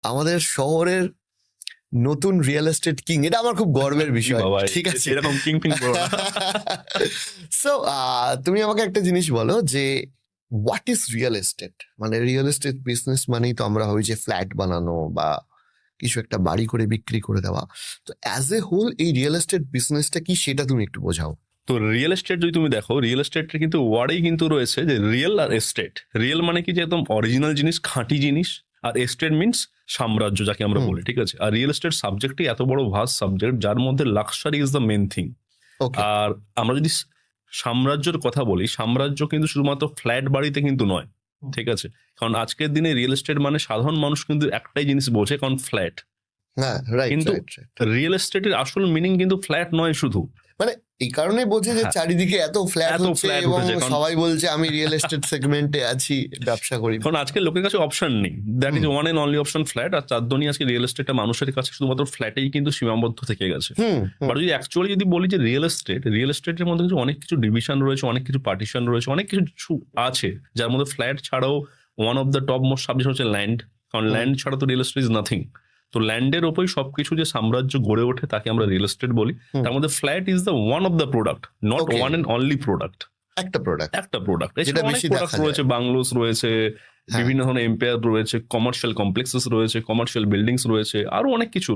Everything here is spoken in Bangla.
আমাদের শহরের নতুন রিয়েল এস্টেট কিং, এটা আমার খুব গর্বের বিষয়। বাবা, ঠিক আছে, এরকম কিং ফিং করো না। সো তুমি আমাকে একটা জিনিস বলো যে হোয়াট ইজ রিয়েল এস্টেট? মানে রিয়েল এস্টেট বিজনেস মানেই তো আমরা ভাবি যে ফ্ল্যাট বানানো বা কিছু একটা বাড়ি করে বিক্রি করে দেওয়া। তো অ্যাজ এ হোল এই রিয়েল এস্টেট বিজনেসটা কি, সেটা তুমি একটু বোঝাও। তো রিয়েল এস্টেট যদি তুমি দেখো, রিয়েল এস্টেটের কিন্তু ওয়ার্ডেই কিন্তু রয়েছে যে রিয়েল আর এস্টেট। রিয়েল মানে কি যে একদম অরিজিনাল জিনিস, খাঁটি জিনিস, আর এস্টেট মিনস সাম্রাজ্য যাকে আমরা বলি, ঠিক আছে। আর রিয়েল এস্টেট সাবজেক্টই এত বড় ভাস্ট সাবজেক্ট যার মধ্যে luxury is the main thing. Okay, আর আমরা যদি সাম্রাজ্যের কথা বলি, সাম্রাজ্য কিন্তু শুধুমাত্র ফ্ল্যাট বাড়িতে কিন্তু নয়, ঠিক আছে। কারণ আজকের দিনে রিয়েল এস্টেট মানে সাধারণ মানুষ কিন্তু একটাই জিনিস বোঝে, কারণ ফ্ল্যাট। হ্যাঁ, রাইট কিন্তু রাইট রাইট। রিয়েল এস্টেটের আসল মিনিং কিন্তু ফ্ল্যাট নয় শুধু। মানে এই কারণে বোঝে যে হ্যাঁ, চারিদিকে এত ফ্ল্যাট এত হচ্ছে flat এবং উঠেছে, কারণ- সবাই বলছে আমি রিয়েল এস্টেট সেগমেন্টে আছি, ব্যবসা করি। কারণ আজকে লোকের কাছে অপশন নেই, that is one and only option flat. আর তার জন্যই আজকে রিয়েল এস্টেটটা মানুষের কাছে শুধুমাত্র ফ্ল্যাটেই কিন্তু সীমাবদ্ধ থেকে গেছে। বাট যদি অ্যাকচুয়ালি যদি বলি যে রিয়েল এস্টেটের মধ্যে কিছু অনেক কিছু ডিভিশন রয়েছে, অনেক কিছু পার্টিশন রয়েছে, অনেক কিছু আছে, যার মধ্যে ফ্ল্যাট ছাড়াও one of the top most subject হচ্ছে ল্যান্ড। কারণ ল্যান্ড ছাড়া তো রিয়েল এস্টেট ইজ নাথিং। তো ল্যান্ডের ওপরই সবকিছু যে সাম্রাজ্য গড়ে ওঠে তাকে আমরা রিয়েল এস্টেট বলি। তার মধ্যে flat is the one of the product, not Okay. One and only product. একটা প্রোডাক্ট। একটা প্রোডাক্ট, যেটা এছাড়া অনেক বেশি প্রোডাক্ট দেখা রয়েছে, বাংলোস রয়েছে, হ্যাঁ। বিভিন্ন ধরনের এম্পায়ার রয়েছে, কমার্শিয়াল কমপ্লেক্সেস রয়েছে, কমার্শিয়াল বিল্ডিংস রয়েছে, আরো অনেক কিছু